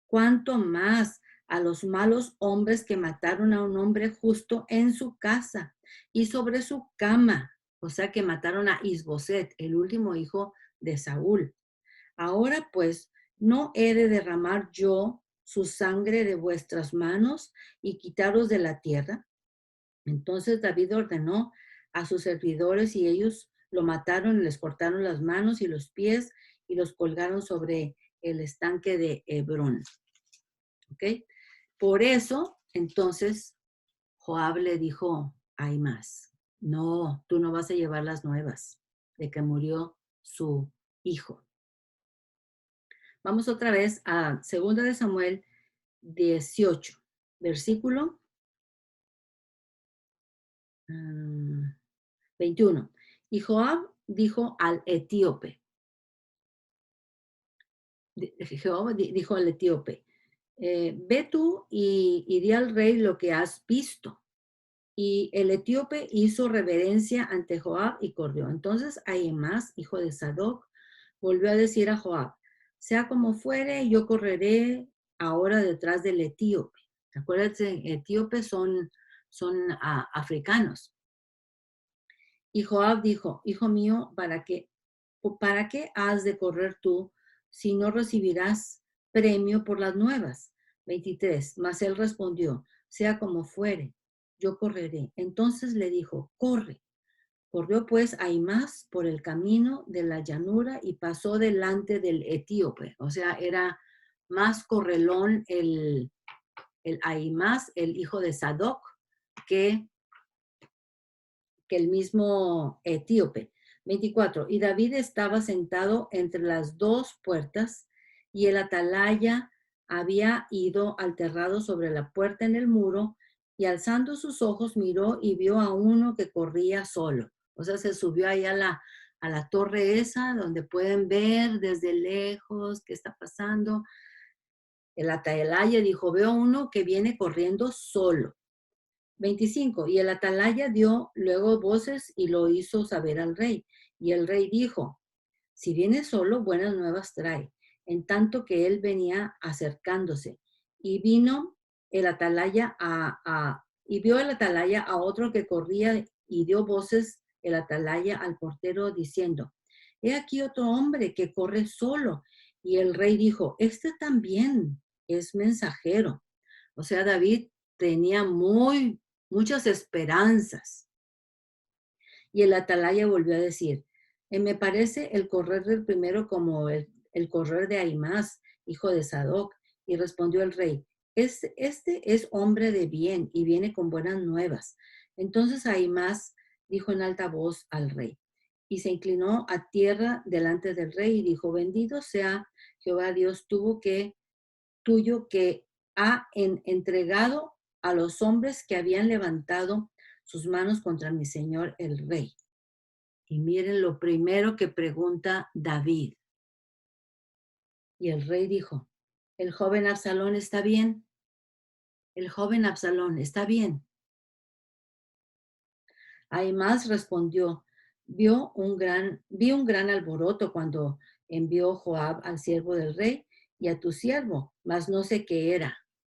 ¿Cuánto más a los malos hombres que mataron a un hombre justo en su casa y sobre su cama? O sea, que mataron a Isboset, el último hijo de Saúl. Ahora pues, ¿no he de derramar yo su sangre de vuestras manos y quitaros de la tierra? Entonces David ordenó a sus servidores y ellos lo mataron y les cortaron las manos y los pies y los colgaron sobre el estanque de Hebrón. ¿Ok? Por eso, entonces, Joab le dijo a Ahimaas, no, tú no vas a llevar las nuevas de que murió su hijo. Vamos otra vez a 2 de Samuel 18, versículo 21. Y Joab dijo al etíope, Jehová dijo al etíope, ve tú y di al rey lo que has visto. Y el etíope hizo reverencia ante Joab y corrió. Entonces Ahimaas, hijo de Sadoc, volvió a decir a Joab, sea como fuere, yo correré ahora detrás del etíope. Acuérdense, etíopes son africanos. Y Joab dijo, hijo mío, ¿para qué has de correr tú si no recibirás premio por las nuevas? 23. Mas él respondió, sea como fuere, yo correré. Entonces le dijo, corre. Corrió pues Ahimaas por el camino de la llanura y pasó delante del etíope. O sea, era más correlón el Ahimaas, el hijo de Sadoc, que el mismo etíope. 24. Y David estaba sentado entre las dos puertas y el atalaya había ido al terrado sobre la puerta en el muro y alzando sus ojos miró y vio a uno que corría solo. O sea, se subió ahí a la torre esa donde pueden ver desde lejos qué está pasando. El atalaya dijo, veo uno que viene corriendo solo. 25. Y el atalaya dio luego voces y lo hizo saber al rey. Y el rey dijo, si viene solo, buenas nuevas trae. En tanto que él venía acercándose. Y vino el atalaya y vio el atalaya a otro que corría y dio voces el atalaya al portero diciendo, he aquí otro hombre que corre solo. Y el rey dijo, este también es mensajero. O sea, David tenía muchas esperanzas. Y el atalaya volvió a decir, me parece el correr del primero como el correr de Ahimaas, hijo de Sadoc. Y respondió el rey, Este es hombre de bien y viene con buenas nuevas. Entonces Ahimás dijo en alta voz al rey, y se inclinó a tierra delante del rey y dijo, bendito sea Jehová Dios tuyo que ha entregado a los hombres que habían levantado sus manos contra mi señor el rey. Y miren lo primero que pregunta David. Y el rey dijo, el joven Absalón está bien. El joven Absalón está bien. Ahimás respondió, vi un gran alboroto cuando envió Joab al siervo del rey y a tu siervo, mas no sé qué era.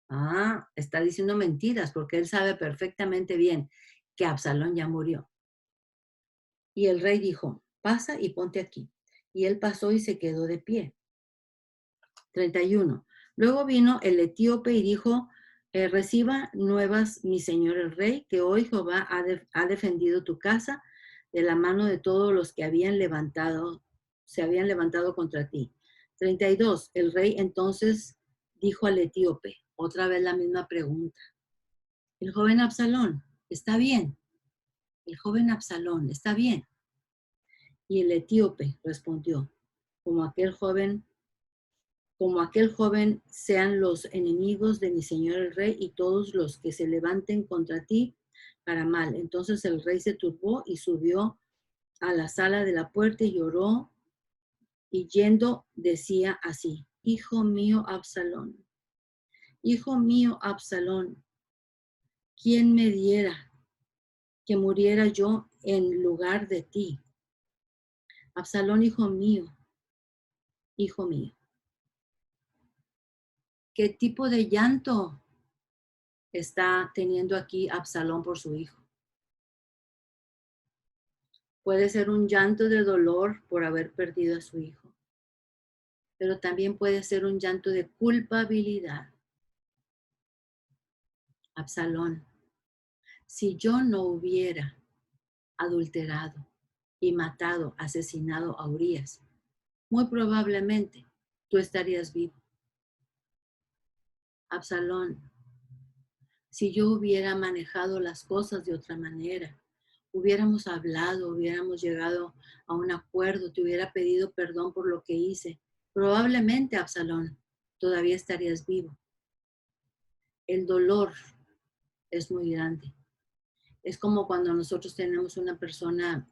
Ah, está diciendo mentiras porque él sabe perfectamente bien que Absalón ya murió. Y el rey dijo, pasa y ponte aquí. Y él pasó y se quedó de pie. 31. Luego vino el etíope y dijo, reciba nuevas, mi señor el rey, que hoy Jehová ha defendido tu casa de la mano de todos los que se habían levantado contra ti. 32. El rey entonces dijo al etíope, otra vez la misma pregunta. El joven Absalón, ¿está bien? El joven Absalón, ¿está bien? Y el etíope respondió, como aquel joven sean los enemigos de mi señor el rey y todos los que se levanten contra ti para mal. Entonces el rey se turbó y subió a la sala de la puerta y lloró y yendo decía así, hijo mío Absalón, ¿quién me diera que muriera yo en lugar de ti? Absalón, hijo mío. ¿Qué tipo de llanto está teniendo aquí Absalón por su hijo? Puede ser un llanto de dolor por haber perdido a su hijo, pero también puede ser un llanto de culpabilidad. Absalón, si yo no hubiera adulterado y matado, asesinado a Urías, muy probablemente tú estarías vivo. Absalón, si yo hubiera manejado las cosas de otra manera, hubiéramos hablado, hubiéramos llegado a un acuerdo, te hubiera pedido perdón por lo que hice, probablemente, Absalón, todavía estarías vivo. El dolor es muy grande. Es como cuando nosotros tenemos una persona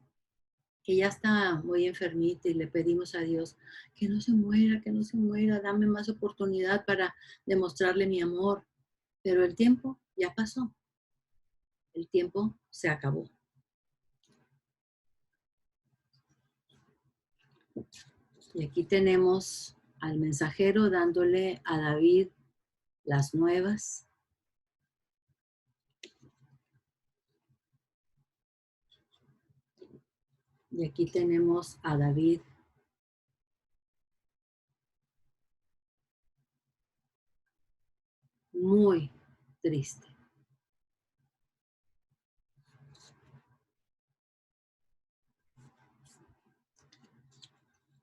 que ya está muy enfermita y le pedimos a Dios que no se muera, dame más oportunidad para demostrarle mi amor. Pero el tiempo ya pasó, el tiempo se acabó. Y aquí tenemos al mensajero dándole a David las nuevas. Y aquí tenemos a David muy triste.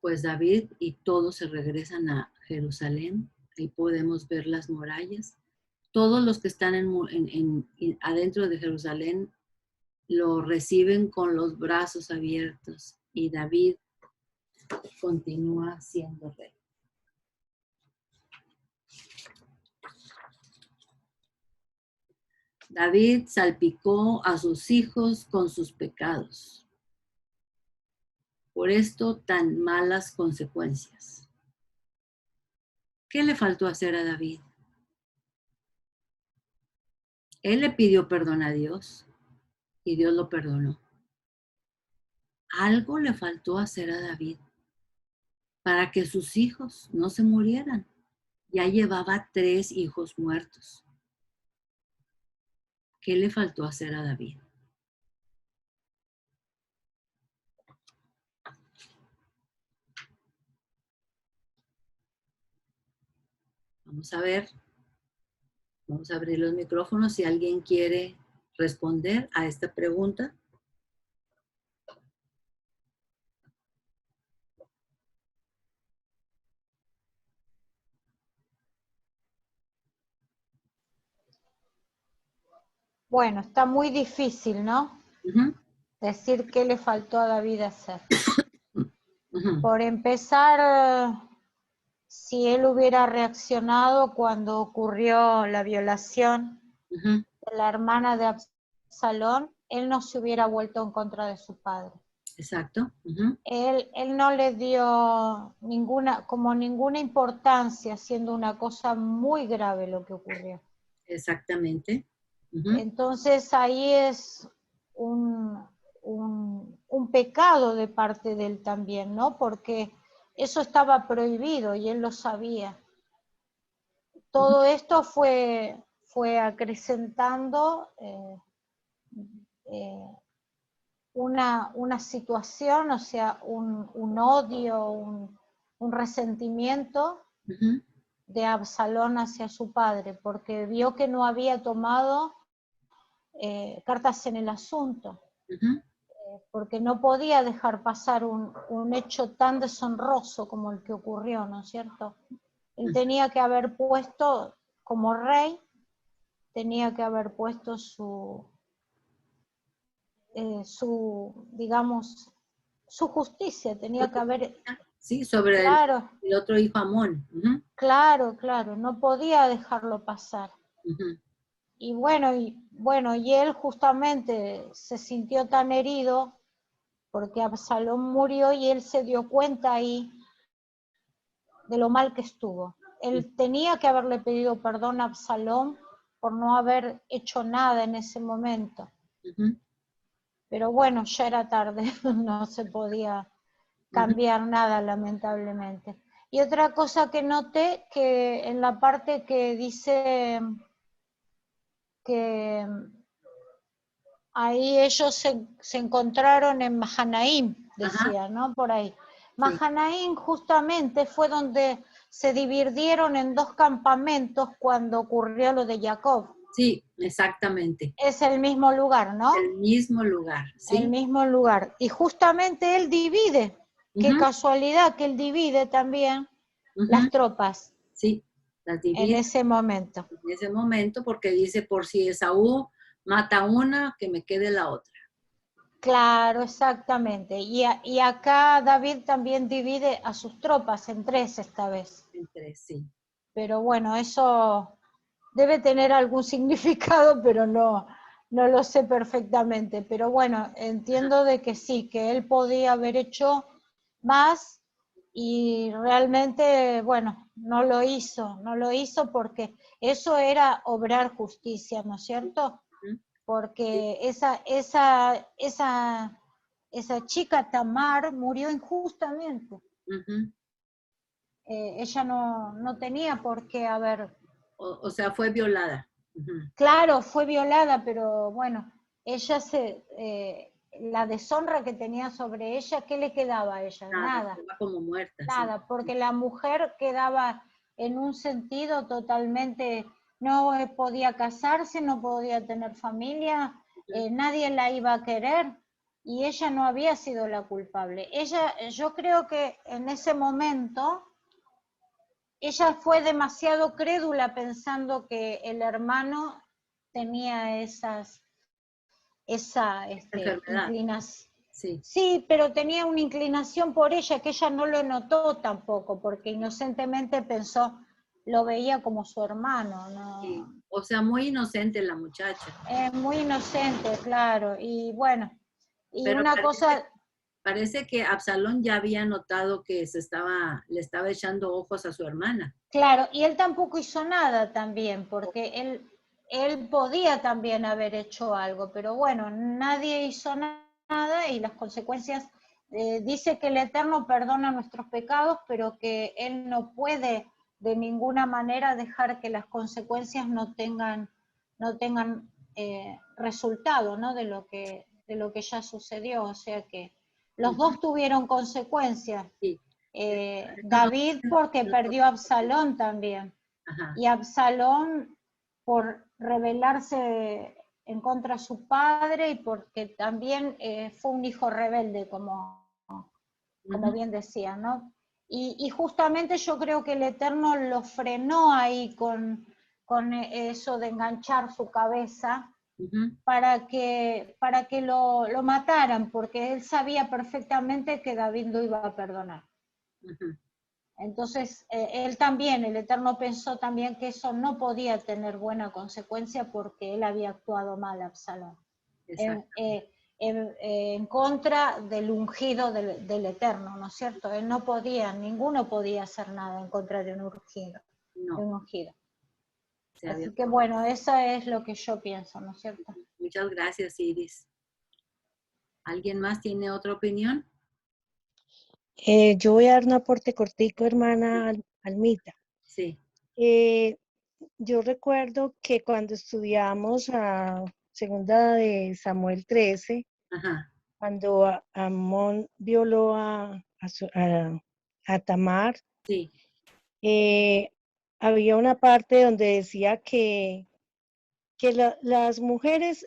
Pues David y todos se regresan a Jerusalén. Ahí podemos ver las murallas. Todos los que están adentro de Jerusalén lo reciben con los brazos abiertos y David continúa siendo rey. David salpicó a sus hijos con sus pecados. Por esto tan malas consecuencias. ¿Qué le faltó hacer a David? Él le pidió perdón a Dios y Dios lo perdonó. Algo le faltó hacer a David para que sus hijos no se murieran. Ya llevaba 3 hijos muertos. ¿Qué le faltó hacer a David? Vamos a ver, vamos a abrir los micrófonos si alguien quiere responder a esta pregunta. Bueno, está muy difícil, ¿no? Ujú, Decir qué le faltó a David hacer. ujú, Por empezar, si él hubiera reaccionado cuando ocurrió la violación ujú. de la hermana de Absalón, él no se hubiera vuelto en contra de su padre. Exacto. Ujú, Él no le dio ninguna importancia, siendo una cosa muy grave lo que ocurrió. exactamente. Ujú, Entonces ahí es un pecado de parte de él también, ¿no? Porque eso estaba prohibido y él lo sabía. ujú, Todo esto fue acrecentando eh, una situación, o sea, un odio, un resentimiento ujú, de Absalón hacia su padre, porque vio que no había tomado cartas en el asunto, ujú, porque no podía dejar pasar un hecho tan deshonroso como el que ocurrió, ¿no es cierto? Él ujú. tenía que haber puesto, como rey, tenía que haber puesto digamos, su justicia, tenía que haber, Sí, sobre claro, el otro hijo Amón. Ujú, claro, no podía dejarlo pasar. ujú, Y él justamente se sintió tan herido porque Absalón murió y él se dio cuenta ahí de lo mal que estuvo. Él tenía que haberle pedido perdón a Absalón por no haber hecho nada en ese momento. ujú, Pero bueno, ya era tarde, no se podía ujú. cambiar nada, lamentablemente. Y otra cosa que noté, que en la parte que dice que ahí ellos se encontraron en Mahanaim, Ajá, decía, ¿no? Por ahí. sí, Mahanaim justamente fue donde se dividieron en dos campamentos cuando ocurrió lo de Jacob. sí, exactamente. Es el mismo lugar, ¿no? El mismo lugar, El ¿sí? mismo lugar. Y justamente él divide, qué Ujú, casualidad que él divide también las ujú, tropas sí, las en divide ese momento. en ese momento porque dice, por si Esaú mata una, que me quede la otra. Claro, exactamente. Y acá David también divide a sus tropas en tres esta vez. Entre sí. Pero bueno, eso debe tener algún significado, pero no lo sé perfectamente. Pero bueno, Ajá, entiendo de que sí, que él podía haber hecho más y realmente, bueno, no lo hizo porque eso era obrar justicia, ¿no es cierto? ujú, sí, Porque esa chica Tamar murió injustamente. ujú. Ella no tenía por qué haber. O sea, fue violada. Ujú. Claro, fue violada, pero bueno, la deshonra que tenía sobre ella, ¿qué le quedaba a ella? Nada, Nada, estaba como muerta, sí. nada, porque la mujer quedaba en un sentido totalmente, no podía casarse, no podía tener familia, Ujú, nadie la iba a querer y ella no había sido la culpable. Yo creo que en ese momento ella fue demasiado crédula pensando que el hermano tenía esa enfermedad, inclinación. sí. Sí, pero tenía una inclinación por ella que ella no lo notó tampoco, porque inocentemente pensó, lo veía como su hermano, Sí. ¿no? O sea, muy inocente la muchacha. Muy inocente, claro. Y bueno, y Pero una cosa, parece que Absalón ya había notado que le estaba echando ojos a su hermana. claro, y él tampoco hizo nada también, porque él podía también haber hecho algo, pero bueno, nadie hizo nada y las consecuencias, dice que el Eterno perdona nuestros pecados, pero que Él no puede de ninguna manera dejar que las consecuencias no tengan resultado, ¿no? De lo que ya sucedió, o sea que los Ujú, dos tuvieron consecuencias. sí. No, David porque perdió a Absalón también, ajá. y Absalón por rebelarse en contra de su padre y porque también fue un hijo rebelde, como Ujú, bien decía, ¿no? Y justamente yo creo que el Eterno lo frenó ahí con eso de enganchar su cabeza Ujú, para que lo mataran, porque él sabía perfectamente que David lo iba a perdonar. ujú. Entonces, él también, el Eterno pensó también que eso no podía tener buena consecuencia porque él había actuado mal, Absalón, en, Exacto. en contra del ungido del Eterno, ¿no es cierto? Él no podía, ninguno podía hacer nada en contra de un ungido, de No, un ungido. se había. Así que bueno, eso es lo que yo pienso, ¿no es cierto? Muchas gracias, Iris. ¿Alguien más tiene otra opinión? Yo voy a dar un aporte cortico, hermana Almita. Sí. Eh, yo recuerdo que cuando estudiamos a segunda de Samuel 13, Ajá. cuando Amón violó a Tamar, Sí. eh, había una parte donde decía que las mujeres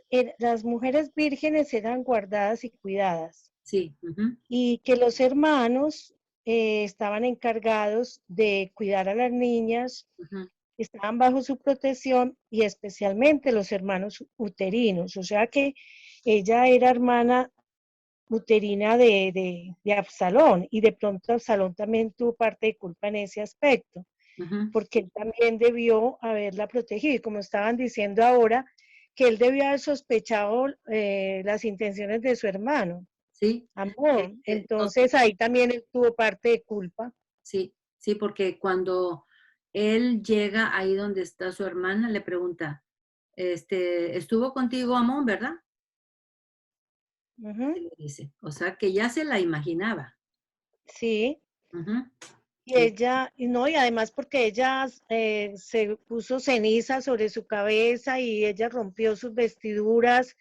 vírgenes eran guardadas y cuidadas, Sí. Ujú, y que los hermanos estaban encargados de cuidar a las niñas, ujú, estaban bajo su protección, y especialmente los hermanos uterinos. O sea que ella era hermana uterina de Absalón, y de pronto Absalón también tuvo parte de culpa en ese aspecto, ujú. porque él también debió haberla protegido. Y como estaban diciendo ahora, que él debió haber sospechado las intenciones de su hermano, Sí. Amón. Nos- Entonces ahí también él tuvo parte de culpa. sí, sí, porque cuando él llega ahí donde está su hermana, le pregunta, estuvo contigo Amón, ¿verdad? Ujú. Y le dice. O sea que ya se la imaginaba. Sí. Ujú, Y ella, y no, y además porque ella se puso ceniza sobre su cabeza, y ella rompió sus vestiduras,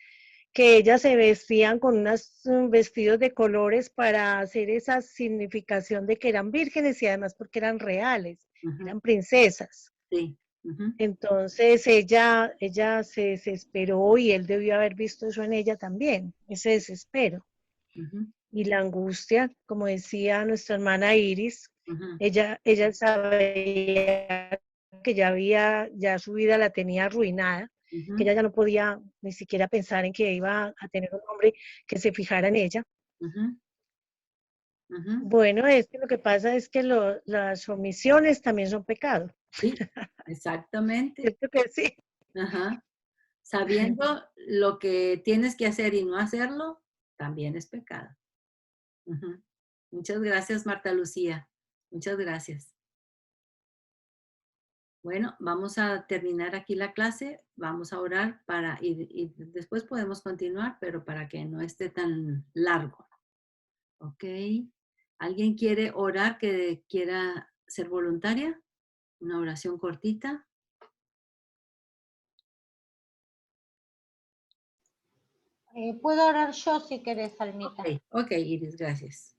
que ellas se vestían con unos vestidos de colores para hacer esa significación de que eran vírgenes, y además porque eran reales, ujú, eran princesas. sí. Ujú, Entonces ella se desesperó, y él debió haber visto eso en ella también, ese desespero. ujú, Y la angustia, como decía nuestra hermana Iris, ujú, ella sabía que ya su vida la tenía arruinada, que ujú, ella ya no podía ni siquiera pensar en que iba a tener un hombre que se fijara en ella. ujú, ujú. Bueno, es que lo que pasa es que las omisiones también son pecado. Sí, exactamente. ¿Cierto que sí? Ajá. Sabiendo lo que tienes que hacer y no hacerlo, también es pecado. Ujú. Muchas gracias, Marta Lucía. Muchas gracias. Bueno, vamos a terminar aquí la clase. Vamos a orar y después podemos continuar, pero para que no esté tan largo. ¿Ok? ¿Alguien quiere orar que quiera ser voluntaria? Una oración cortita. Puedo orar yo si querés, Ok, Almita. ok, Iris, gracias.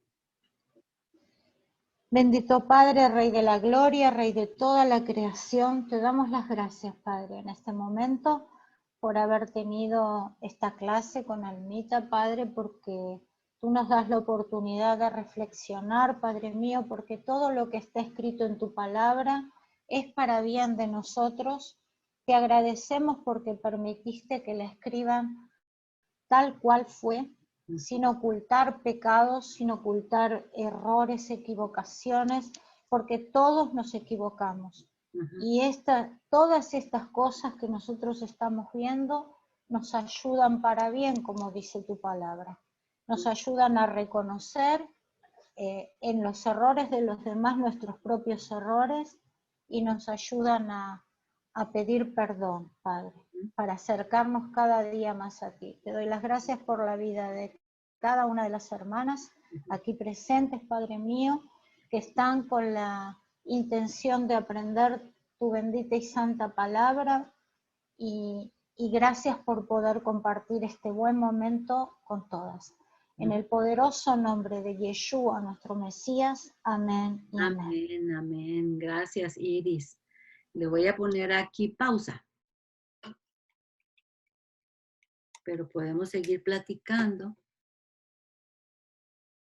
Bendito Padre, Rey de la Gloria, Rey de toda la creación, te damos las gracias, Padre, en este momento por haber tenido esta clase con Almita, Padre, porque tú nos das la oportunidad de reflexionar, Padre mío, porque todo lo que está escrito en tu palabra es para bien de nosotros. Te agradecemos porque permitiste que la escriban tal cual fue, sin ocultar pecados, sin ocultar errores, equivocaciones, porque todos nos equivocamos. Ujú, Y todas estas cosas que nosotros estamos viendo nos ayudan para bien, como dice tu palabra. Nos ayudan a reconocer en los errores de los demás nuestros propios errores, y nos ayudan a pedir perdón, Padre, ujú, para acercarnos cada día más a ti. Te doy las gracias por la vida de cada una de las hermanas ujú. aquí presentes, Padre mío, que están con la intención de aprender tu bendita y santa palabra, y gracias por poder compartir este buen momento con todas. En el poderoso nombre de Yeshua, nuestro Mesías. Amén y amén. Amén, amén. Gracias, Iris. Le voy a poner aquí pausa, pero podemos seguir platicando.